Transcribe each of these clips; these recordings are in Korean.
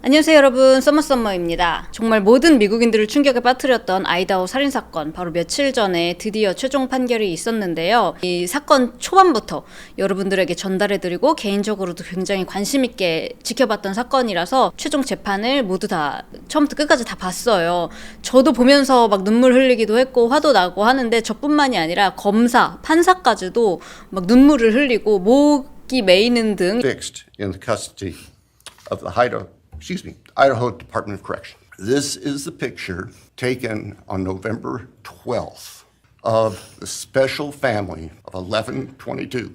안녕하세요 여러분, 썸머입니다. 정말 모든 미국인들을 충격에 빠뜨렸던 아이다호 살인사건, 바로 며칠 전에 드디어 최종 판결이 있었는데요. 이 사건 초반부터 여러분들에게 전달해드리고 개인적으로도 굉장히 관심있게 지켜봤던 사건이라서 최종 재판을 모두 다 처음부터 끝까지 다 봤어요. 저도 보면서 막 눈물 흘리기도 했고 화도 나고 하는데 저뿐만이 아니라 검사, 판사까지도 막 눈물을 흘리고 목이 메이는 등 fixed in the custody of the Idaho Department of Correction. This is the picture taken on November 12th of the special family of 1122.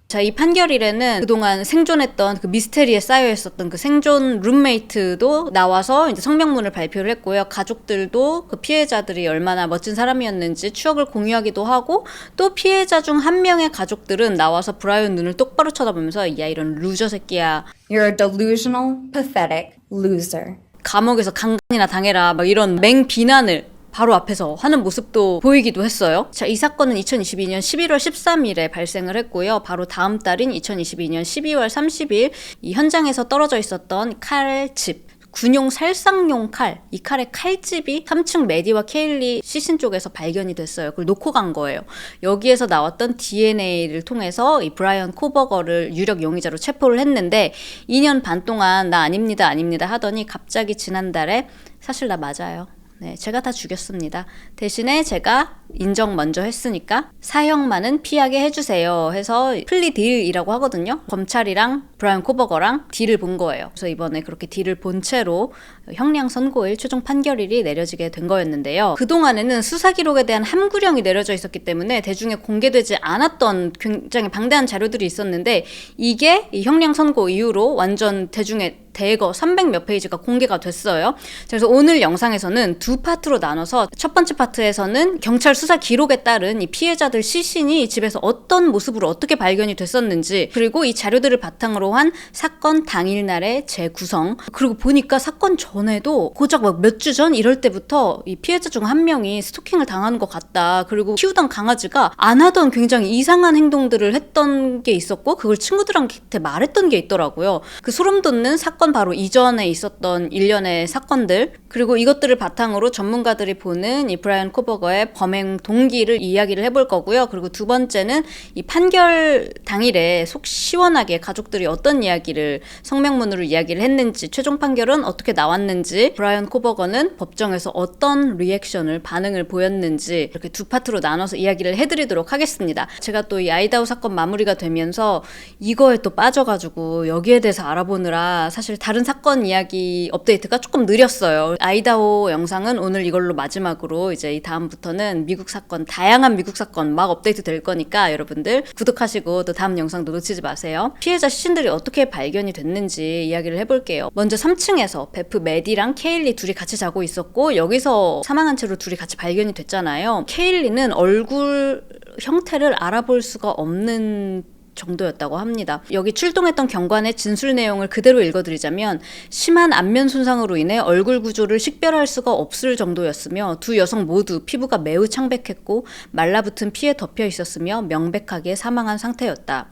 자, 이 판결일에는 그동안 생존했던 그 미스테리에 쌓여 있었던 그 생존 룸메이트도 나와서 이제 성명문을 발표를 했고요. 가족들도 그 피해자들이 얼마나 멋진 사람이었는지 추억을 공유하기도 하고, 또 피해자 중 한 명의 가족들은 나와서 브라이언 눈을 똑바로 쳐다보면서 야, 이런 루저 새끼야. You're a delusional, pathetic loser. 감옥에서 강간이나 당해라. 막 이런 맹비난을 바로 앞에서 하는 모습도 보이기도 했어요. 자, 이 사건은 2022년 11월 13일에 발생을 했고요. 바로 다음 달인 2022년 12월 30일 이 현장에서 떨어져 있었던 칼집, 군용 살상용 칼, 이 칼의 칼집이 3층 메디와 케일리 시신 쪽에서 발견이 됐어요. 그걸 놓고 간 거예요. 여기에서 나왔던 DNA를 통해서 이 브라이언 코버거를 유력 용의자로 체포를 했는데 2년 반 동안 나 아닙니다 하더니 갑자기 지난달에 사실 나 맞아요. 네, 제가 다 죽였습니다. 대신에 제가 인정 먼저 했으니까 사형만은 피하게 해주세요 해서 플리 딜이라고 하거든요. 검찰이랑 브라이언 코버거랑 딜을 본 거예요. 그래서 이번에 그렇게 딜을 본 채로 형량 선고일, 최종 판결일이 내려지게 된 거였는데요. 그동안에는 수사 기록에 대한 함구령이 내려져 있었기 때문에 대중에 공개되지 않았던 굉장히 방대한 자료들이 있었는데, 이게 이 형량 선고 이후로 완전 대중에 대거 300몇 페이지가 공개가 됐어요. 그래서 오늘 영상에서는 두 파트로 나눠서 첫 번째 파트에서는 경찰 수사 기록에 따른 이 피해자들 시신이 집에서 어떤 모습으로 어떻게 발견이 됐었는지, 그리고 이 자료들을 바탕으로 한 사건 당일날의 재구성, 그리고 보니까 사건 전에도 고작 막 몇 주 전 이럴 때부터 이 피해자 중 한 명이 스토킹을 당한 것 같다, 그리고 키우던 강아지가 안 하던 굉장히 이상한 행동들을 했던 게 있었고 그걸 친구들한테 말했던 게 있더라고요. 그 소름 돋는 사건 바로 이전에 있었던 일련의 사건들, 그리고 이것들을 바탕으로 전문가들이 보는 이 브라이언 코버거의 범행 동기를 이야기를 해볼 거고요. 그리고 두 번째는 이 판결 당일에 속 시원하게 가족들이 어떤 이야기를 성명문으로 이야기를 했는지, 최종 판결은 어떻게 나왔는지, 브라이언 코버거는 법정에서 어떤 리액션을, 반응을 보였는지, 이렇게 두 파트로 나눠서 이야기를 해드리도록 하겠습니다. 제가 또 이 아이다호 사건 마무리가 되면서 이거에 또 빠져가지고 여기에 대해서 알아보느라 사실 다른 사건 이야기 업데이트가 조금 느렸어요. 아이다호 영상은 오늘 이걸로 마지막으로, 이제 이 다음부터는 미국 사건, 다양한 미국 사건 막 업데이트 될 거니까 여러분들 구독하시고 또 다음 영상도 놓치지 마세요. 피해자 시신들이 어떻게 발견이 됐는지 이야기를 해볼게요. 먼저 3층에서 베프 메디랑 케일리 둘이 같이 자고 있었고, 여기서 사망한 채로 둘이 같이 발견이 됐잖아요. 케일리는 얼굴 형태를 알아볼 수가 없는 정도였다고 합니다. 여기 출동했던 경관의 진술 내용을 그대로 읽어드리자면, 심한 안면 손상으로 인해 얼굴 구조를 식별할 수가 없을 정도였으며 두 여성 모두 피부가 매우 창백했고 말라붙은 피에 덮여 있었으며 명백하게 사망한 상태였다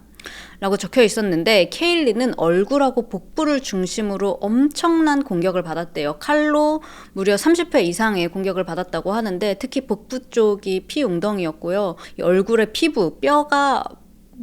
라고 적혀 있었는데, 케일리는 얼굴하고 복부를 중심으로 엄청난 공격을 받았대요. 칼로 무려 30회 이상의 공격을 받았다고 하는데, 특히 복부 쪽이 피 웅덩이였고요. 이 얼굴의 피부, 뼈가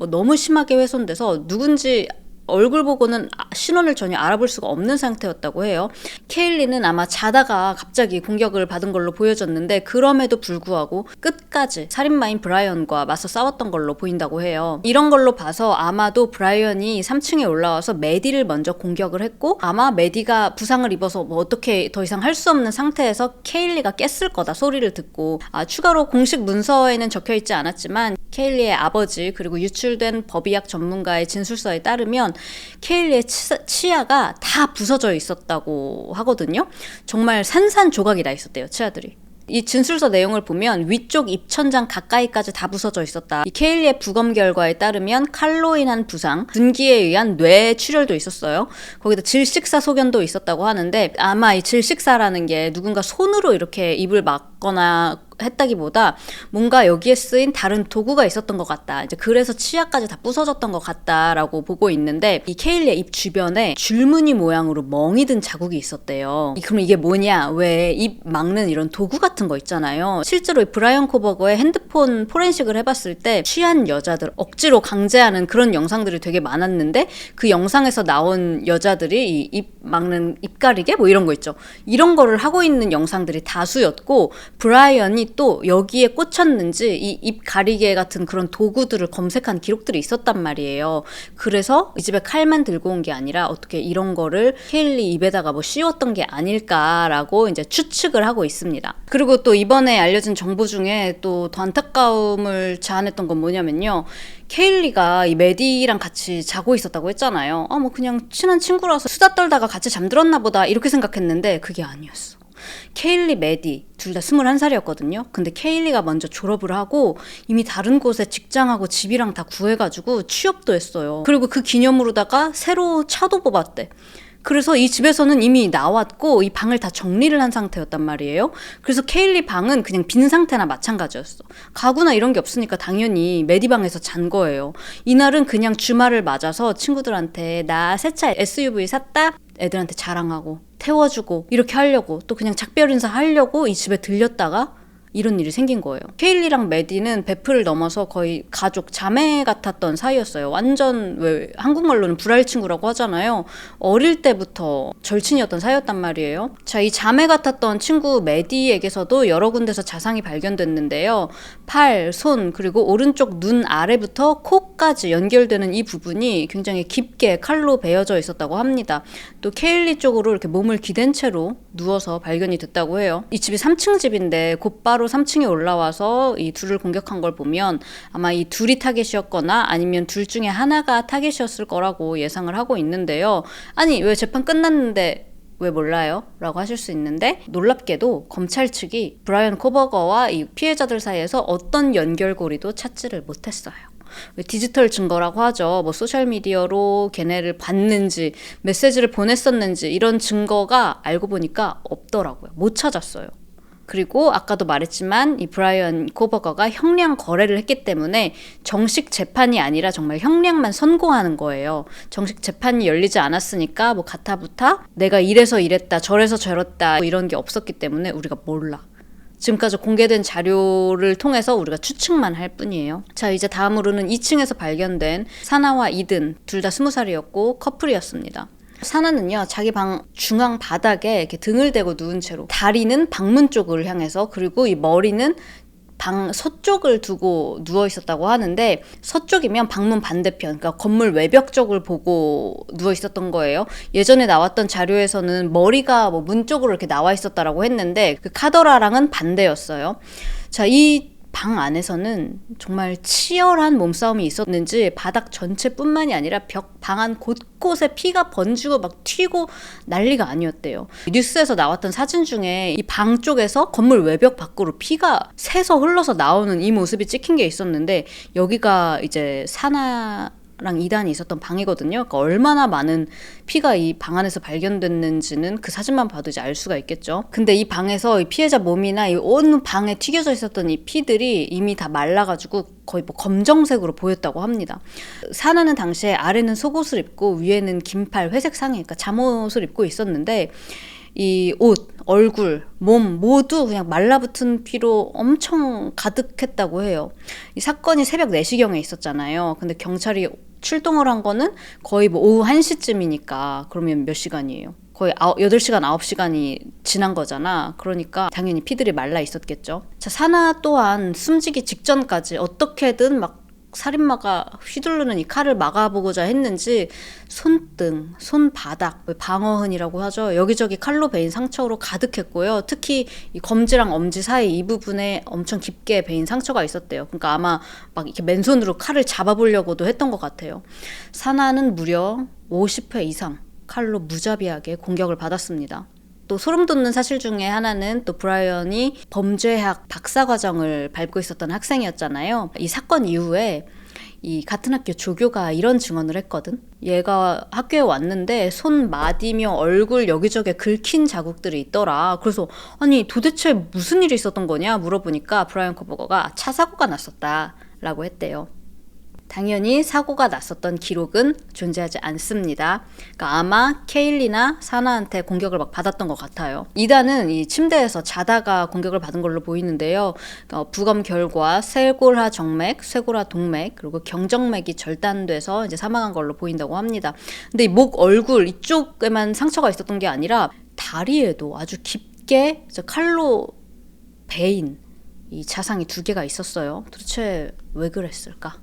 너무 심하게 훼손돼서 누군지 얼굴 보고는 신원을 전혀 알아볼 수가 없는 상태였다고 해요. 케일리는 아마 자다가 갑자기 공격을 받은 걸로 보여졌는데, 그럼에도 불구하고 끝까지 살인마인 브라이언과 맞서 싸웠던 걸로 보인다고 해요. 이런 걸로 봐서 아마도 브라이언이 3층에 올라와서 메디를 먼저 공격을 했고, 아마 메디가 부상을 입어서 어떻게 더 이상 할 수 없는 상태에서 케일리가 깼을 거다 소리를 듣고, 추가로 공식 문서에는 적혀 있지 않았지만 케일리의 아버지 그리고 유출된 법의학 전문가의 진술서에 따르면 케일리의 치아가 다 부서져 있었다고 하거든요. 정말 산산조각이 나 있었대요, 치아들이. 이 진술서 내용을 보면 위쪽 입천장 가까이까지 다 부서져 있었다. 이 케일리의 부검 결과에 따르면 칼로 인한 부상, 분기에 의한 뇌 출혈도 있었어요. 거기다 질식사 소견도 있었다고 하는데, 아마 이 질식사라는 게 누군가 손으로 이렇게 입을 막거나 했다기보다 뭔가 여기에 쓰인 다른 도구가 있었던 것 같다. 이제 그래서 치아까지 다 부서졌던 것 같다라고 보고 있는데 이 케일리의 입 주변에 줄무늬 모양으로 멍이 든 자국이 있었대요. 그럼 이게 뭐냐? 왜 입 막는 이런 도구 같은 거 있잖아요. 실제로 이 브라이언 코버거의 핸드폰 포렌식을 해봤을 때 취한 여자들 억지로 강제하는 그런 영상들이 되게 많았는데 그 영상에서 나온 여자들이 이 입 막는 입가리개 뭐 이런 거 있죠. 이런 거를 하고 있는 영상들이 다수였고 브라이언이 또 여기에 꽂혔는지 이 입 가리개 같은 그런 도구들을 검색한 기록들이 있었단 말이에요. 그래서 이 집에 칼만 들고 온 게 아니라 어떻게 이런 거를 케일리 입에다가 뭐 씌웠던 게 아닐까라고 이제 추측을 하고 있습니다. 그리고 또 이번에 알려진 정보 중에 또 더 안타까움을 자아냈던 건 뭐냐면요. 케일리가 이 메디랑 같이 자고 있었다고 했잖아요. 뭐 그냥 친한 친구라서 수다 떨다가 같이 잠들었나 보다 이렇게 생각했는데 그게 아니었어. 케일리, 메디 둘 다 21살이었거든요. 근데 케일리가 먼저 졸업을 하고 이미 다른 곳에 직장하고 집이랑 다 구해가지고 취업도 했어요. 그리고 그 기념으로다가 새로 차도 뽑았대. 그래서 이 집에서는 이미 나왔고 이 방을 다 정리를 한 상태였단 말이에요. 그래서 케일리 방은 그냥 빈 상태나 마찬가지였어. 가구나 이런 게 없으니까 당연히 메디 방에서 잔 거예요. 이날은 그냥 주말을 맞아서 친구들한테 나 새 차 SUV 샀다 애들한테 자랑하고 태워주고 이렇게 하려고 또 그냥 작별 인사 하려고 이 집에 들렸다가 이런 일이 생긴 거예요. 케일리랑 메디는 베프를 넘어서 거의 가족, 자매 같았던 사이였어요. 완전 왜 한국말로는 불알 친구라고 하잖아요. 어릴 때부터 절친이었던 사이였단 말이에요. 자, 이 자매 같았던 친구 메디에게서도 여러 군데서 자상이 발견됐는데요. 팔, 손, 그리고 오른쪽 눈 아래부터 코까지 연결되는 이 부분이 굉장히 깊게 칼로 베어져 있었다고 합니다. 또 케일리 쪽으로 이렇게 몸을 기댄 채로 누워서 발견이 됐다고 해요. 이 집이 3층 집인데 곧바로 3층에 올라와서 이 둘을 공격한 걸 보면 아마 이 둘이 타겟이었거나 아니면 둘 중에 하나가 타겟이었을 거라고 예상을 하고 있는데요. 아니 왜 재판 끝났는데 왜 몰라요? 라고 하실 수 있는데 놀랍게도 검찰 측이 브라이언 코버거와 이 피해자들 사이에서 어떤 연결고리도 찾지를 못했어요. 디지털 증거라고 하죠. 뭐 소셜미디어로 걔네를 봤는지 메시지를 보냈었는지 이런 증거가 알고 보니까 없더라고요. 못 찾았어요. 그리고 아까도 말했지만 이 브라이언 코버거가 형량 거래를 했기 때문에 정식 재판이 아니라 정말 형량만 선고하는 거예요. 정식 재판이 열리지 않았으니까 뭐 가타부타 내가 이래서 이랬다 저래서 저랬다 이런 게 없었기 때문에 우리가 몰라. 지금까지 공개된 자료를 통해서 우리가 추측만 할 뿐이에요. 자, 이제 다음으로는 2층에서 발견된 사나와 이든 둘 다 20살이었고 커플이었습니다. 사나는요 자기 방 중앙 바닥에 이렇게 등을 대고 누운 채로 다리는 방문 쪽을 향해서 그리고 이 머리는 방 서쪽을 두고 누워 있었다고 하는데 서쪽이면 방문 반대편 그러니까 건물 외벽 쪽을 보고 누워 있었던 거예요. 예전에 나왔던 자료에서는 머리가 뭐 문 쪽으로 이렇게 나와 있었다라고 했는데 그 카더라랑은 반대였어요. 자, 이 방 안에서는 정말 치열한 몸싸움이 있었는지 바닥 전체뿐만이 아니라 방 안 곳곳에 피가 번지고 막 튀고 난리가 아니었대요. 뉴스에서 나왔던 사진 중에 이 방 쪽에서 건물 외벽 밖으로 피가 새서 흘러서 나오는 이 모습이 찍힌 게 있었는데 여기가 이제 사나랑 이단이 있었던 방이거든요. 그러니까 얼마나 많은 피가 이 방 안에서 발견됐는지는 그 사진만 봐도 이제 알 수가 있겠죠. 근데 이 방에서 이 피해자 몸이나 이 온 방에 튀겨져 있었던 이 피들이 이미 다 말라가지고 거의 뭐 검정색으로 보였다고 합니다. 사나는 당시에 아래는 속옷을 입고 위에는 긴팔 회색 상의, 그러니까 잠옷을 입고 있었는데 이 옷, 얼굴, 몸 모두 그냥 말라붙은 피로 엄청 가득했다고 해요. 이 사건이 새벽 4시경에 있었잖아요. 근데 경찰이 출동을 한 거는 거의 뭐 오후 1시쯤이니까 그러면 몇 시간이에요? 거의 8시간, 9시간이 지난 거잖아. 그러니까 당연히 피들이 말라 있었겠죠. 자, 사나 또한 숨지기 직전까지 어떻게든 막 살인마가 휘두르는 이 칼을 막아보고자 했는지 손등, 손바닥, 방어흔이라고 하죠. 여기저기 칼로 베인 상처로 가득했고요. 특히 이 검지랑 엄지 사이 이 부분에 엄청 깊게 베인 상처가 있었대요. 그러니까 아마 막 이렇게 맨손으로 칼을 잡아보려고도 했던 것 같아요. 사나는 무려 50회 이상 칼로 무자비하게 공격을 받았습니다. 또 소름 돋는 사실 중에 하나는 또 브라이언이 범죄학 박사과정을 밟고 있었던 학생이었잖아요. 이 사건 이후에 이 같은 학교 조교가 이런 증언을 했거든. 얘가 학교에 왔는데 손 마디며 얼굴 여기저기 긁힌 자국들이 있더라. 그래서 아니 도대체 무슨 일이 있었던 거냐 물어보니까 브라이언 코버거가 차 사고가 났었다 라고 했대요. 당연히 사고가 났었던 기록은 존재하지 않습니다. 그러니까 아마 케일리나 사나한테 공격을 막 받았던 것 같아요. 이단은 이 침대에서 자다가 공격을 받은 걸로 보이는데요. 부검 결과 쇄골화 정맥, 쇄골화 동맥, 그리고 경정맥이 절단돼서 이제 사망한 걸로 보인다고 합니다. 근데 이 목, 얼굴 이쪽에만 상처가 있었던 게 아니라 다리에도 아주 깊게 칼로 베인 이 자상이 2개가 있었어요. 도대체 왜 그랬을까?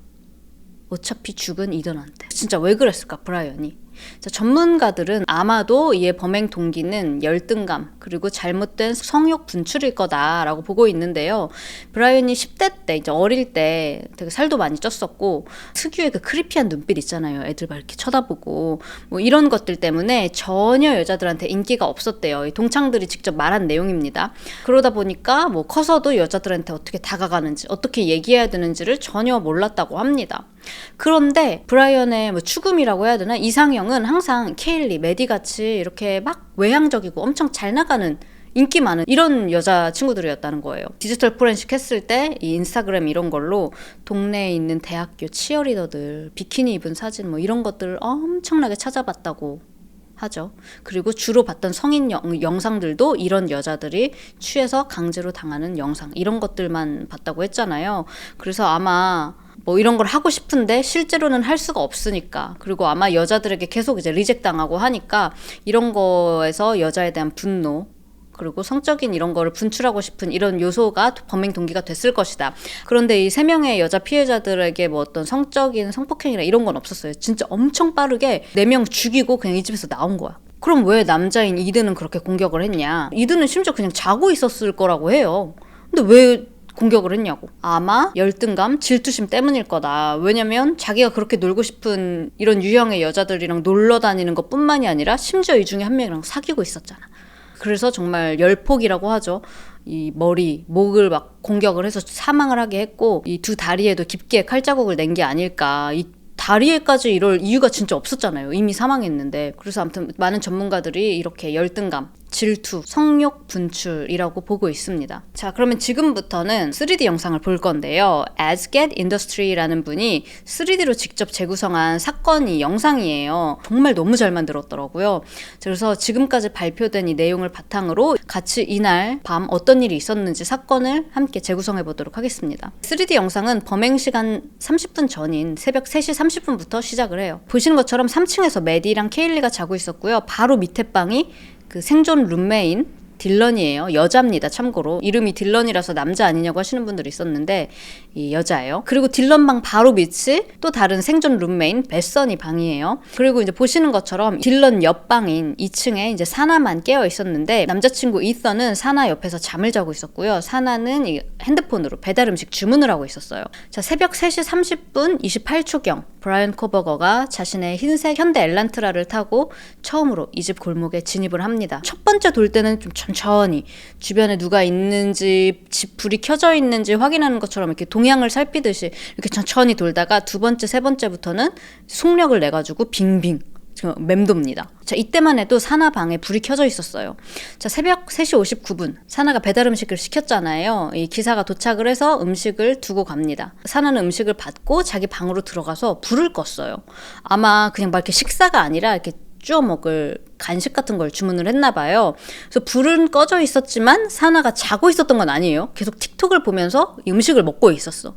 어차피 죽은 이던한테 진짜 왜 그랬을까 브라이언이. 자, 전문가들은 아마도 이의 범행 동기는 열등감 그리고 잘못된 성욕 분출일 거다라고 보고 있는데요. 브라이언이 10대 때 이제 어릴 때 되게 살도 많이 쪘었고 특유의 그 크리피한 눈빛 있잖아요. 애들 막 이렇게 쳐다보고 뭐 이런 것들 때문에 전혀 여자들한테 인기가 없었대요. 이 동창들이 직접 말한 내용입니다. 그러다 보니까 뭐 커서도 여자들한테 어떻게 다가가는지 어떻게 얘기해야 되는지를 전혀 몰랐다고 합니다. 그런데 브라이언의 뭐 추금이라고 해야 되나 이상형은 항상 케일리, 메디 같이 이렇게 막 외향적이고 엄청 잘 나가는 인기 많은 이런 여자친구들이었다는 거예요. 디지털 포렌식 했을 때 이 인스타그램 이런 걸로 동네에 있는 대학교 치어리더들 비키니 입은 사진 뭐 이런 것들을 엄청나게 찾아봤다고 하죠. 그리고 주로 봤던 성인 영상들도 이런 여자들이 취해서 강제로 당하는 영상 이런 것들만 봤다고 했잖아요. 그래서 아마 뭐 이런 걸 하고 싶은데 실제로는 할 수가 없으니까 그리고 아마 여자들에게 계속 이제 리젝 당하고 하니까 이런 거에서 여자에 대한 분노 그리고 성적인 이런 거를 분출하고 싶은 이런 요소가 범행 동기가 됐을 것이다. 그런데 이 3명의 여자 피해자들에게 뭐 어떤 성적인 성폭행이나 이런 건 없었어요. 진짜 엄청 빠르게 4명 죽이고 그냥 이 집에서 나온 거야. 그럼 왜 남자인 이든은 그렇게 공격을 했냐? 이든은 심지어 그냥 자고 있었을 거라고 해요. 근데 왜 공격을 했냐고. 아마 열등감, 질투심 때문일 거다. 왜냐면 자기가 그렇게 놀고 싶은 이런 유형의 여자들이랑 놀러 다니는 것뿐만이 아니라 심지어 이 중에 한 명이랑 사귀고 있었잖아. 그래서 정말 열폭이라고 하죠. 이 머리, 목을 막 공격을 해서 사망을 하게 했고 이 2 다리에도 깊게 칼자국을 낸 게 아닐까. 이 다리에까지 이럴 이유가 진짜 없었잖아요. 이미 사망했는데. 그래서 아무튼 많은 전문가들이 이렇게 열등감, 질투, 성욕 분출이라고 보고 있습니다. 자, 그러면 지금부터는 3D 영상을 볼 건데요. Asget Industry라는 분이 3D로 직접 재구성한 사건이 영상이에요. 정말 너무 잘 만들었더라고요. 그래서 지금까지 발표된 이 내용을 바탕으로 같이 이날 밤 어떤 일이 있었는지 사건을 함께 재구성해 보도록 하겠습니다. 3D 영상은 범행 시간 30분 전인 새벽 3시 30분부터 시작을 해요. 보시는 것처럼 3층에서 메디랑 케일리가 자고 있었고요. 바로 밑에 방이 그 생존 룸메인 딜런이에요. 여자입니다. 참고로 이름이 딜런이라서 남자 아니냐고 하시는 분들이 있었는데 이 여자예요. 그리고 딜런 방 바로 밑이 또 다른 생존 룸메인 베서니 방이에요. 그리고 이제 보시는 것처럼 딜런 옆 방인 2층에 이제 사나만 깨어 있었는데 남자친구 이선은 사나 옆에서 잠을 자고 있었고요. 사나는 이 핸드폰으로 배달 음식 주문을 하고 있었어요. 자, 새벽 3시 30분 28초경 브라이언 코버거가 자신의 흰색 현대 엘란트라를 타고 처음으로 이 집 골목에 진입을 합니다. 첫 번째 돌 때는 좀 천천히 주변에 누가 있는지 집 불이 켜져 있는지 확인하는 것처럼 이렇게 동향을 살피듯이 이렇게 천천히 돌다가 2번째, 3번째부터는 속력을 내가지고 빙빙 맴돕니다. 자, 이때만 해도 사나 방에 불이 켜져 있었어요. 자, 새벽 3시 59분 사나가 배달 음식을 시켰잖아요. 이 기사가 도착을 해서 음식을 두고 갑니다. 사나는 음식을 받고 자기 방으로 들어가서 불을 껐어요. 아마 그냥 막 이렇게 식사가 아니라 이렇게 쭈어 먹을 간식 같은 걸 주문을 했나 봐요. 그래서 불은 꺼져 있었지만 사나가 자고 있었던 건 아니에요. 계속 틱톡을 보면서 이 음식을 먹고 있었어.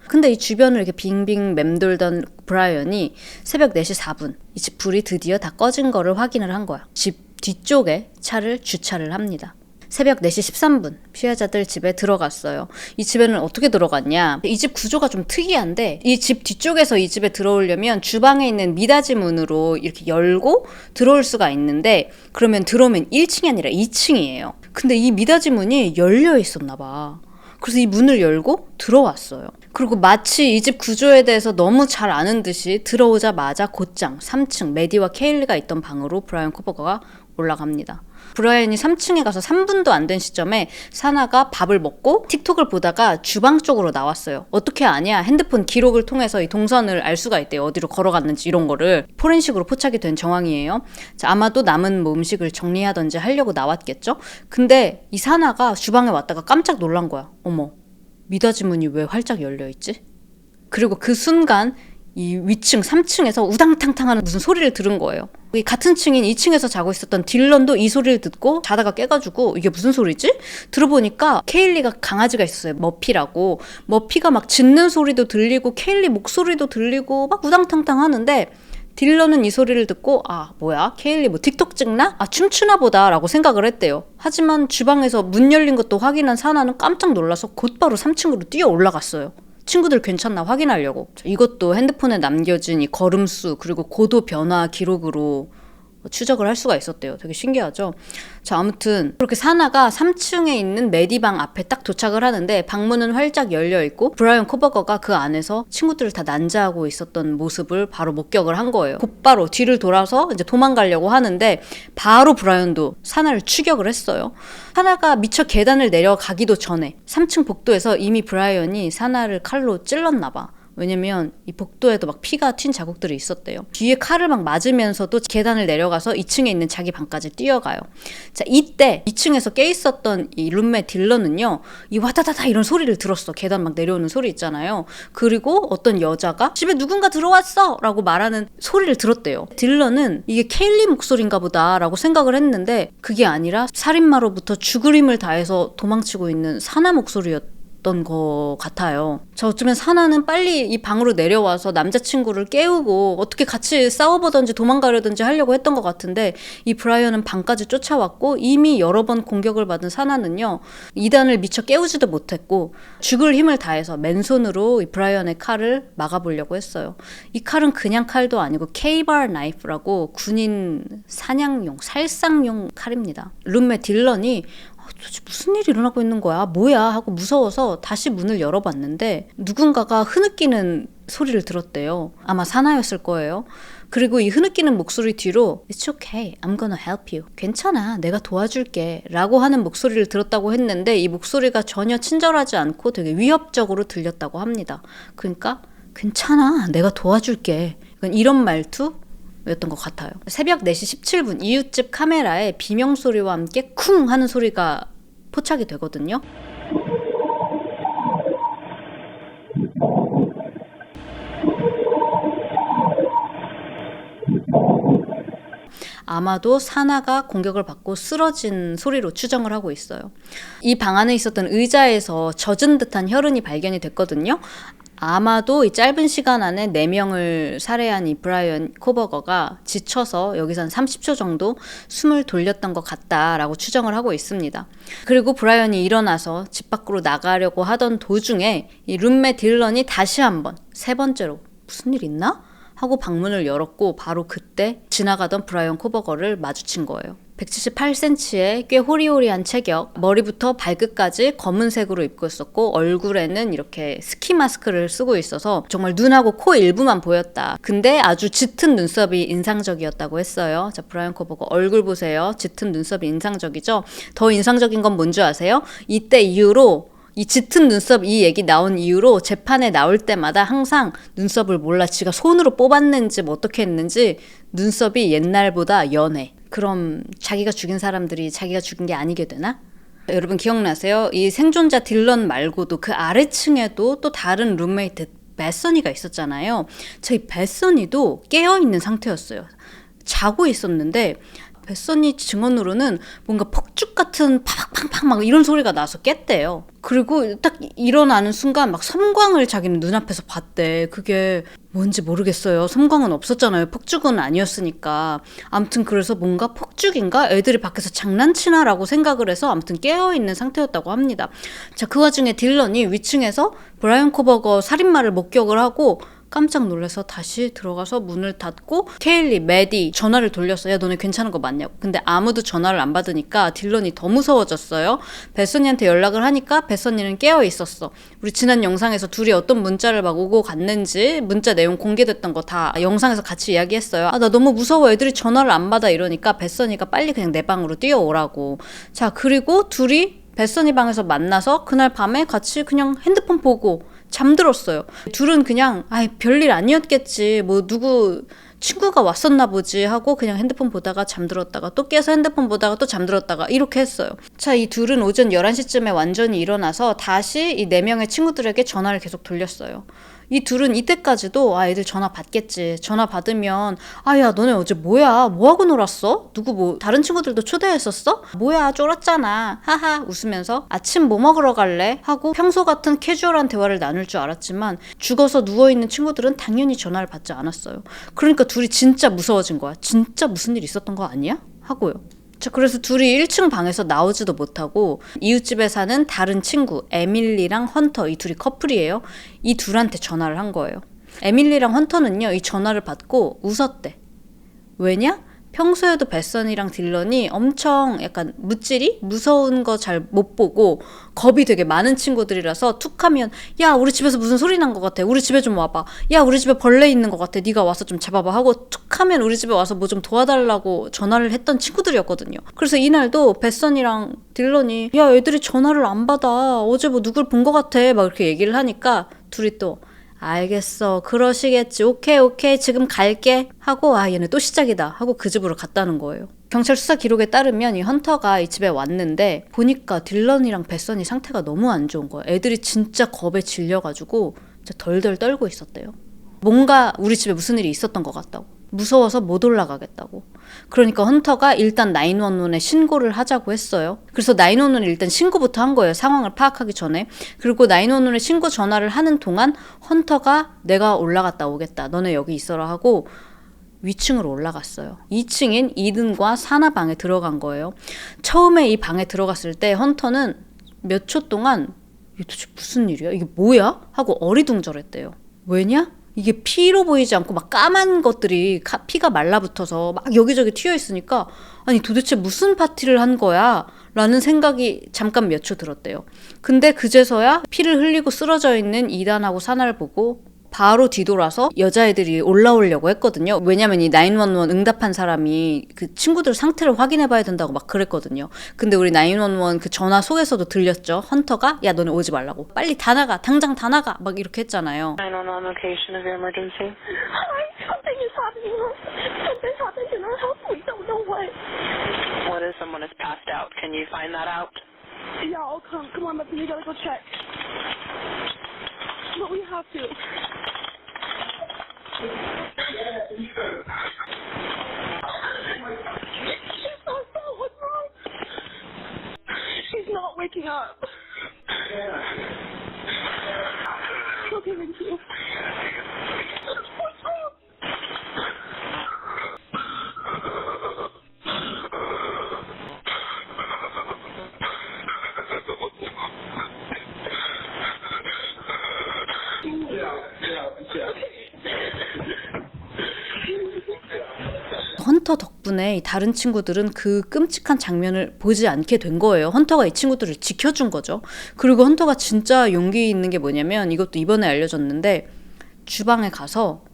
근데 이 주변을 이렇게 빙빙 맴돌던 브라이언이 새벽 4시 4분 이 집 불이 드디어 다 꺼진 거를 확인을 한 거야. 집 뒤쪽에 차를 주차를 합니다. 새벽 4시 13분 피해자들 집에 들어갔어요. 이 집에는 어떻게 들어갔냐? 이 집 구조가 좀 특이한데 이 집 뒤쪽에서 이 집에 들어오려면 주방에 있는 미닫이 문으로 이렇게 열고 들어올 수가 있는데 그러면 들어오면 1층이 아니라 2층이에요. 근데 이 미닫이 문이 열려 있었나 봐. 그래서 이 문을 열고 들어왔어요. 그리고 마치 이 집 구조에 대해서 너무 잘 아는 듯이 들어오자마자 곧장 3층 메디와 케일리가 있던 방으로 브라이언 코버거가 올라갑니다. 브라이언이 3층에 가서 3분도 안 된 시점에 사나가 밥을 먹고 틱톡을 보다가 주방 쪽으로 나왔어요. 어떻게 아냐? 핸드폰 기록을 통해서 이 동선을 알 수가 있대요. 어디로 걸어갔는지 이런 거를. 포렌식으로 포착이 된 정황이에요. 자, 아마도 남은 뭐 음식을 정리하던지 하려고 나왔겠죠? 근데 이 사나가 주방에 왔다가 깜짝 놀란 거야. 어머, 미닫이 문이 왜 활짝 열려있지? 그리고 그 순간 이 위층 3층에서 우당탕탕 하는 무슨 소리를 들은 거예요. 이 같은 층인 2층에서 자고 있었던 딜런도 이 소리를 듣고 자다가 깨가지고 이게 무슨 소리지? 들어보니까 케일리가 강아지가 있었어요. 머피라고. 머피가 막 짖는 소리도 들리고 케일리 목소리도 들리고 막 우당탕탕 하는데 딜런은 이 소리를 듣고 아 뭐야? 케일리 뭐 틱톡 찍나? 아 춤추나 보다 라고 생각을 했대요. 하지만 주방에서 문 열린 것도 확인한 사나는 깜짝 놀라서 곧바로 3층으로 뛰어 올라갔어요. 친구들 괜찮나 확인하려고. 이것도 핸드폰에 남겨진 이 걸음수 그리고 고도 변화 기록으로 추적을 할 수가 있었대요. 되게 신기하죠? 자, 아무튼 그렇게 사나가 3층에 있는 메디방 앞에 딱 도착을 하는데 방문은 활짝 열려있고 브라이언 코버거가 그 안에서 친구들을 다 난자하고 있었던 모습을 바로 목격을 한 거예요. 곧바로 뒤를 돌아서 이제 도망가려고 하는데 바로 브라이언도 사나를 추격을 했어요. 사나가 미처 계단을 내려가기도 전에 3층 복도에서 이미 브라이언이 사나를 칼로 찔렀나 봐. 왜냐면 이 복도에도 막 피가 튄 자국들이 있었대요. 뒤에 칼을 막 맞으면서도 계단을 내려가서 2층에 있는 자기 방까지 뛰어가요. 자, 이때 2층에서 깨 있었던 이 룸메 딜런은요, 이 와다다다 이런 소리를 들었어. 계단 막 내려오는 소리 있잖아요. 그리고 어떤 여자가 집에 누군가 들어왔어! 라고 말하는 소리를 들었대요. 딜런은 이게 케일리 목소리인가 보다 라고 생각을 했는데 그게 아니라 살인마로부터 죽을 힘을 다해서 도망치고 있는 사나 목소리였던 것 같아요. 자, 어쩌면 사나는 빨리 이 방으로 내려와서 남자친구를 깨우고 어떻게 같이 싸워보던지 도망가려든지 하려고 했던 것 같은데 이 브라이언은 방까지 쫓아왔고 이미 여러 번 공격을 받은 사나는요, 이단을 미처 깨우지도 못했고 죽을 힘을 다해서 맨손으로 이 브라이언의 칼을 막아보려고 했어요. 이 칼은 그냥 칼도 아니고 K-bar 나이프라고 군인 사냥용, 살상용 칼입니다. 룸메 딜런이 도대체 무슨 일이 일어나고 있는 거야? 뭐야? 하고 무서워서 다시 문을 열어봤는데 누군가가 흐느끼는 소리를 들었대요. 아마 사나였을 거예요. 그리고 이 흐느끼는 목소리 뒤로 It's okay, I'm gonna help you. 괜찮아, 내가 도와줄게 라고 하는 목소리를 들었다고 했는데 이 목소리가 전혀 친절하지 않고 되게 위협적으로 들렸다고 합니다. 그러니까 괜찮아, 내가 도와줄게. 이런 말투? 였던 것 같아요. 새벽 4시 17분 이웃집 카메라에 비명소리와 함께 쿵 하는 소리가 포착이 되거든요. 아마도 사나가 공격을 받고 쓰러진 소리로 추정을 하고 있어요. 이 방 안에 있었던 의자에서 젖은 듯한 혈흔이 발견이 됐거든요. 아마도 이 짧은 시간 안에 4명을 살해한 이 브라이언 코버거가 지쳐서 여기서 한 30초 정도 숨을 돌렸던 것 같다라고 추정을 하고 있습니다. 그리고 브라이언이 일어나서 집 밖으로 나가려고 하던 도중에 이 룸메 딜런이 다시 한번 3번째로 무슨 일 있나? 하고 방문을 열었고 바로 그때 지나가던 브라이언 코버거를 마주친 거예요. 178cm의 꽤 호리호리한 체격, 머리부터 발끝까지 검은색으로 입고 있었고 얼굴에는 이렇게 스키 마스크를 쓰고 있어서 정말 눈하고 코 일부만 보였다. 근데 아주 짙은 눈썹이 인상적이었다고 했어요. 자, 브라이언 코버거 얼굴 보세요. 짙은 눈썹이 인상적이죠? 더 인상적인 건 뭔지 아세요? 이때 이후로 이 짙은 눈썹 이 얘기 나온 이후로 재판에 나올 때마다 항상 눈썹을 몰라 지가 손으로 뽑았는지 뭐 어떻게 했는지 눈썹이 옛날보다 연해. 그럼 자기가 죽인 사람들이 자기가 죽인 게 아니게 되나? 여러분 기억나세요? 이 생존자 딜런 말고도 그 아래층에도 또 다른 룸메이트 베서니가 있었잖아요. 저희 베서니도 깨어있는 상태였어요. 자고 있었는데 베서니 증언으로는 뭔가 폭죽 같은 팍팍팍 막 이런 소리가 나서 깼대요. 그리고 딱 일어나는 순간 막 섬광을 자기는 눈앞에서 봤대. 그게 뭔지 모르겠어요. 섬광은 없었잖아요. 폭죽은 아니었으니까. 아무튼 그래서 뭔가 폭죽인가? 애들이 밖에서 장난치나? 라고 생각을 해서 아무튼 깨어있는 상태였다고 합니다. 자, 그 와중에 딜런이 위층에서 브라이언 코버거 살인마를 목격을 하고 깜짝 놀라서 다시 들어가서 문을 닫고 케일리, 매디 전화를 돌렸어. 야, 너네 괜찮은 거 맞냐고. 근데 아무도 전화를 안 받으니까 딜런이 더 무서워졌어요. 베서니한테 연락을 하니까 베서니는 깨어 있었어. 우리 지난 영상에서 둘이 어떤 문자를 막 오고 갔는지 문자 내용 공개됐던 거 다 영상에서 같이 이야기했어요. 아, 나 너무 무서워. 애들이 전화를 안 받아. 이러니까 베서니가 빨리 그냥 내 방으로 뛰어오라고. 자, 그리고 둘이 베서니 방에서 만나서 그날 밤에 같이 그냥 핸드폰 보고 잠들었어요. 둘은 그냥 별일 아니었겠지. 뭐 누구 친구가 왔었나 보지 하고 그냥 핸드폰 보다가 잠들었다가 또 깨서 핸드폰 보다가 또 잠들었다가 이렇게 했어요. 자, 이 둘은 오전 11시쯤에 완전히 일어나서 다시 이 4명의 친구들에게 전화를 계속 돌렸어요. 이 둘은 이때까지도 애들 전화 받겠지. 전화 받으면 야, 너네 어제 뭐야? 뭐하고 놀았어? 누구 뭐 다른 친구들도 초대했었어? 뭐야, 쫄았잖아. 하하 웃으면서 아침 뭐 먹으러 갈래? 하고 평소 같은 캐주얼한 대화를 나눌 줄 알았지만 죽어서 누워있는 친구들은 당연히 전화를 받지 않았어요. 그러니까 둘이 진짜 무서워진 거야. 진짜 무슨 일 있었던 거 아니야? 하고요. 자, 그래서 둘이 1층 방에서 나오지도 못하고 이웃집에 사는 다른 친구 에밀리랑 헌터, 이 둘이 커플이에요. 이 둘한테 전화를 한 거예요. 에밀리랑 헌터는요, 이 전화를 받고 웃었대. 왜냐? 평소에도 베서니랑 딜런이 엄청 약간 무찌리? 무서운 거 잘 못 보고 겁이 되게 많은 친구들이라서 툭 하면 야, 우리 집에서 무슨 소리 난 것 같아. 우리 집에 좀 와봐. 야, 우리 집에 벌레 있는 것 같아. 네가 와서 좀 잡아봐 하고 툭 하면 우리 집에 와서 뭐 좀 도와달라고 전화를 했던 친구들이었거든요. 그래서 이날도 베서니랑 딜런이 야, 애들이 전화를 안 받아. 어제 뭐 누굴 본 것 같아. 막 이렇게 얘기를 하니까 둘이 또 알겠어. 그러시겠지. 오케이. 지금 갈게. 하고 얘네 또 시작이다. 하고 그 집으로 갔다는 거예요. 경찰 수사 기록에 따르면 이 헌터가 이 집에 왔는데 보니까 딜런이랑 베서니 상태가 너무 안 좋은 거예요. 애들이 진짜 겁에 질려가지고 진짜 덜덜 떨고 있었대요. 뭔가 우리 집에 무슨 일이 있었던 것 같다고. 무서워서 못 올라가겠다고. 그러니까 헌터가 일단 911에 신고를 하자고 했어요. 그래서 911에 일단 신고부터 한 거예요. 상황을 파악하기 전에. 그리고 911에 신고 전화를 하는 동안 헌터가 내가 올라갔다 오겠다. 너네 여기 있어라 하고 위층으로 올라갔어요. 2층인 이든과 사나 방에 들어간 거예요. 처음에 이 방에 들어갔을 때 헌터는 몇 초 동안 이게 도대체 무슨 일이야? 이게 뭐야? 하고 어리둥절했대요. 왜냐? 이게 피로 보이지 않고 막 까만 것들이 피가 말라붙어서 막 여기저기 튀어 있으니까 아니 도대체 무슨 파티를 한 거야? 라는 생각이 잠깐 몇 초 들었대요. 근데 그제서야 피를 흘리고 쓰러져 있는 이단하고 사나를 보고 바로 뒤돌아서 여자애들이 올라오려고 했거든요. 왜냐면 이 911 응답한 사람이 그 친구들 상태를 확인해봐야 된다고 막 그랬거든요. 근데 우리 911 그 전화 속에서도 들렸죠. 헌터가 야, 너네 오지 말라고. 빨리 다 나가. 당장 다 나가. 막 이렇게 했잖아요. 911 location of your emergency. Something is happening. Something happened in our house. We don't know what. What if someone is passed out? Can you find that out? Yeah, I'll come. Come on, Bethany. We gotta go check. But we have to. She's passed out. What's wrong? She's not waking up. Okay, thank you. What's wrong? 헌터 덕분에 다른 친구들은 그 끔찍한 장면을 보지 않게 된 거예요. 헌터가 이 친구들을 지켜준 거죠. 그리고 헌터가 진짜 용기 있는 게 뭐냐면 이것도 이번에 알려졌는데 주방에 가서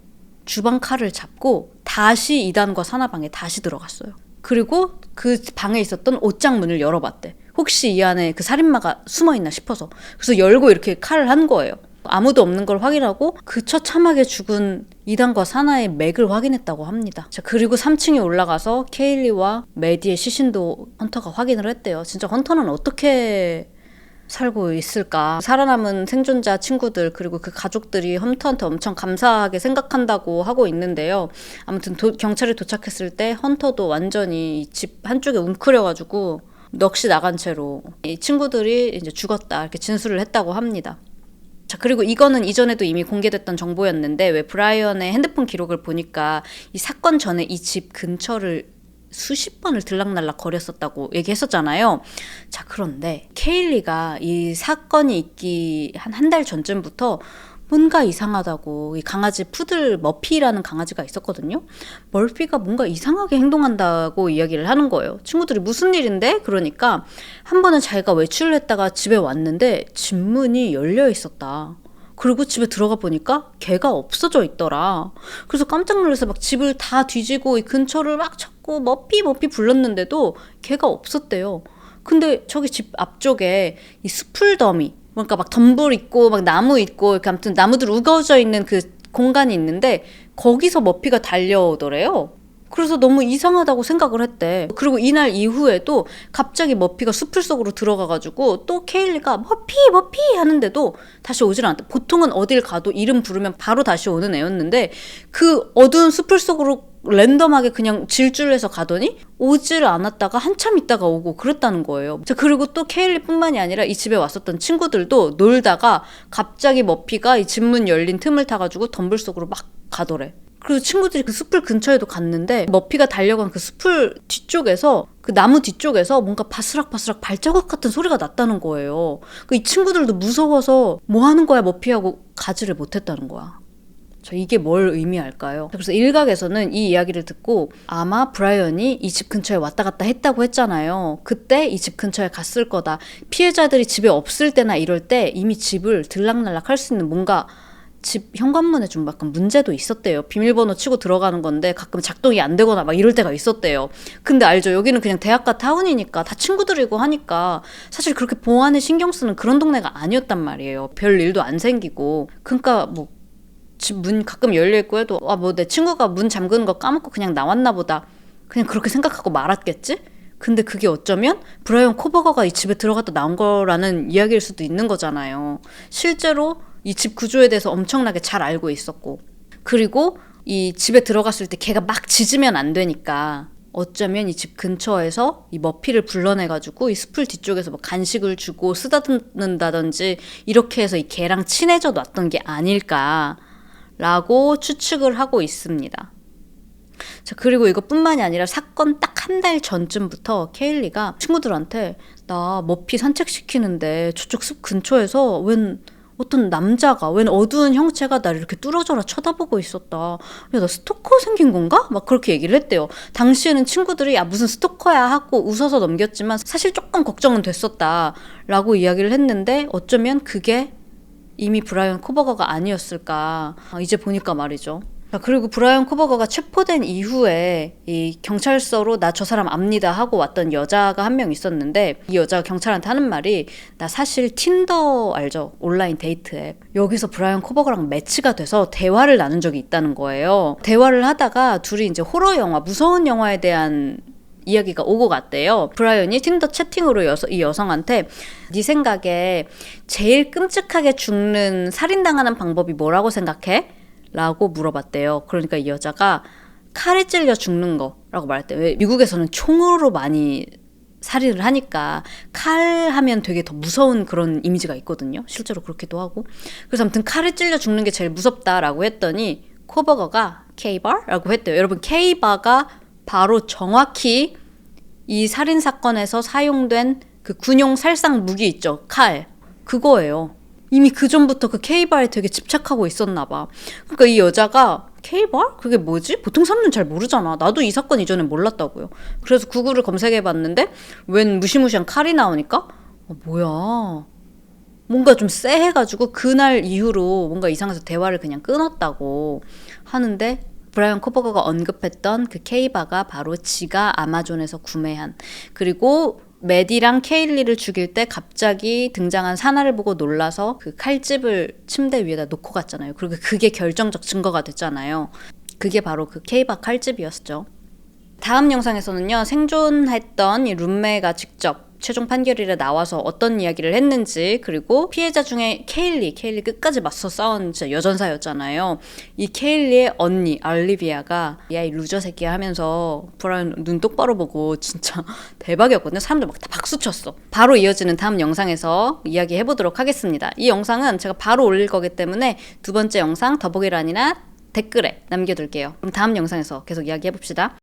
주방 칼을 잡고 다시 이단과 사나방에 다시 들어갔어요. 그리고 그 방에 있었던 옷장 문을 열어봤대. 혹시 이 안에 그 살인마가 숨어있나 싶어서. 그래서 열고 이렇게 칼을 한 거예요. 아무도 없는 걸 확인하고 그 처참하게 죽은 이단과 사나의 맥을 확인했다고 합니다. 자, 그리고 3층에 올라가서 케일리와 매디의 시신도 헌터가 확인을 했대요. 진짜 헌터는 어떻게 살고 있을까? 살아남은 생존자 친구들 그리고 그 가족들이 헌터한테 엄청 감사하게 생각한다고 하고 있는데요. 아무튼 경찰이 도착했을 때 헌터도 완전히 집 한쪽에 웅크려가지고 넋이 나간 채로 이 친구들이 이제 죽었다 이렇게 진술을 했다고 합니다. 자, 그리고 이거는 이전에도 이미 공개됐던 정보였는데 왜 브라이언의 핸드폰 기록을 보니까 이 사건 전에 이 집 근처를 수십 번을 들락날락 거렸었다고 얘기했었잖아요. 자, 그런데 케일리가 이 사건이 있기 한 달 전쯤부터 뭔가 이상하다고. 이 강아지 푸들 머피라는 강아지가 있었거든요. 머피가 뭔가 이상하게 행동한다고 이야기를 하는 거예요. 친구들이 무슨 일인데? 그러니까 한 번은 자기가 외출을 했다가 집에 왔는데 집 문이 열려 있었다. 그리고 집에 들어가 보니까 개가 없어져 있더라. 그래서 깜짝 놀라서 막 집을 다 뒤지고 이 근처를 막 찾고 머피 불렀는데도 개가 없었대요. 근데 저기 집 앞쪽에 이 수풀 더미, 그러니까 막 덤불 있고 막 나무 있고 이렇게 아무튼 나무들 우거져 있는 그 공간이 있는데 거기서 머피가 달려오더래요. 그래서 너무 이상하다고 생각을 했대. 그리고 이날 이후에도 갑자기 머피가 수풀 속으로 들어가가지고 또 케일리가 머피 하는데도 다시 오질 않았대. 보통은 어딜 가도 이름 부르면 바로 다시 오는 애였는데 그 어두운 수풀 속으로 랜덤하게 그냥 질주해서 가더니 오지를 않았다가 한참 있다가 오고 그랬다는 거예요. 자, 그리고 또 케일리뿐만이 아니라 이 집에 왔었던 친구들도 놀다가 갑자기 머피가 이 집문 열린 틈을 타가지고 덤불 속으로 막 가더래. 그래서 친구들이 그 숲을 근처에도 갔는데 머피가 달려간 그 숲을 뒤쪽에서 그 나무 뒤쪽에서 뭔가 바스락바스락 발자국 같은 소리가 났다는 거예요. 이 친구들도 무서워서 뭐 하는 거야 머피하고 가지를 못했다는 거야. 이게 뭘 의미할까요? 그래서 일각에서는 이 이야기를 듣고 아마 브라이언이 이 집 근처에 왔다 갔다 했다고 했잖아요. 그때 이 집 근처에 갔을 거다. 피해자들이 집에 없을 때나 이럴 때 이미 집을 들락날락 할 수 있는 뭔가 집 현관문에 좀 약간 문제도 있었대요. 비밀번호 치고 들어가는 건데 가끔 작동이 안 되거나 막 이럴 때가 있었대요. 근데 알죠? 여기는 그냥 대학가 타운이니까 다 친구들이고 하니까 사실 그렇게 보안에 신경 쓰는 그런 동네가 아니었단 말이에요. 별 일도 안 생기고. 그러니까 뭐 집 문 가끔 열려있고 해도 뭐 내 친구가 문 잠그는 거 까먹고 그냥 나왔나 보다. 그냥 그렇게 생각하고 말았겠지? 근데 그게 어쩌면 브라이언 코버거가 이 집에 들어갔다 나온 거라는 이야기일 수도 있는 거잖아요. 실제로 이 집 구조에 대해서 엄청나게 잘 알고 있었고, 그리고 이 집에 들어갔을 때 걔가 막 짖으면 안 되니까 어쩌면 이 집 근처에서 이 머피를 불러내가지고 이 숲을 뒤쪽에서 뭐 간식을 주고 쓰다듬는다든지 이렇게 해서 이 개랑 친해져 놨던 게 아닐까라고 추측을 하고 있습니다. 자, 그리고 이것뿐만이 아니라 사건 딱 한 달 전쯤부터 케일리가 친구들한테 나 머피 산책시키는데 저쪽 숲 근처에서 웬 어떤 남자가, 웬 어두운 형체가 나를 이렇게 뚫어져라 쳐다보고 있었다. 야, 나 스토커 생긴 건가? 막 그렇게 얘기를 했대요. 당시에는 친구들이 야, 무슨 스토커야 하고 웃어서 넘겼지만 사실 조금 걱정은 됐었다 라고 이야기를 했는데 어쩌면 그게 이미 브라이언 코버거가 아니었을까. 이제 보니까 말이죠. 그리고 브라이언 코버거가 체포된 이후에 이 경찰서로 나 저 사람 압니다 하고 왔던 여자가 한 명 있었는데 이 여자가 경찰한테 하는 말이 나 사실 틴더 알죠? 온라인 데이트 앱. 여기서 브라이언 코버거랑 매치가 돼서 대화를 나눈 적이 있다는 거예요. 대화를 하다가 둘이 이제 호러 영화, 무서운 영화에 대한 이야기가 오고 갔대요. 브라이언이 틴더 채팅으로 이 여성한테 네 생각에 제일 끔찍하게 죽는 살인당하는 방법이 뭐라고 생각해? 라고 물어봤대요. 그러니까 이 여자가 칼에 찔려 죽는 거라고 말했대요. 왜 미국에서는 총으로 많이 살인을 하니까 칼 하면 되게 더 무서운 그런 이미지가 있거든요. 실제로 그렇기도 하고. 그래서 아무튼 칼에 찔려 죽는 게 제일 무섭다라고 했더니 코버거가 K-bar라고 했대요. 여러분 K-bar가 바로 정확히 이 살인사건에서 사용된 그 군용 살상 무기 있죠. 칼. 그거예요. 이미 그 전부터 그 K-bar에 되게 집착하고 있었나 봐. 그러니까 이 여자가 K-bar? 그게 뭐지? 보통 사람들은 잘 모르잖아. 나도 이 사건 이전엔 몰랐다고요. 그래서 구글을 검색해봤는데 웬 무시무시한 칼이 나오니까 뭐야. 뭔가 좀 쎄해가지고 그날 이후로 뭔가 이상해서 대화를 그냥 끊었다고 하는데 브라이언 코버거가 언급했던 그 K-bar가 바로 지가 아마존에서 구매한, 그리고 매디랑 케일리를 죽일 때 갑자기 등장한 사나를 보고 놀라서 그 칼집을 침대 위에다 놓고 갔잖아요. 그리고 그게 결정적 증거가 됐잖아요. 그게 바로 그 K-bar 칼집이었죠. 다음 영상에서는요, 생존했던 이 룸메가 직접 최종 판결일에 나와서 어떤 이야기를 했는지, 그리고 피해자 중에 케일리 끝까지 맞서 싸운 진짜 여전사였잖아요. 이 케일리의 언니 알리비아가 야, 이 루저 새끼야 하면서 브라이언 눈 똑바로 보고 진짜 대박이었거든요. 사람들 막 다 박수쳤어. 바로 이어지는 다음 영상에서 이야기해보도록 하겠습니다. 이 영상은 제가 바로 올릴 거기 때문에 두 번째 영상 더보기란이나 댓글에 남겨둘게요. 그럼 다음 영상에서 계속 이야기해봅시다.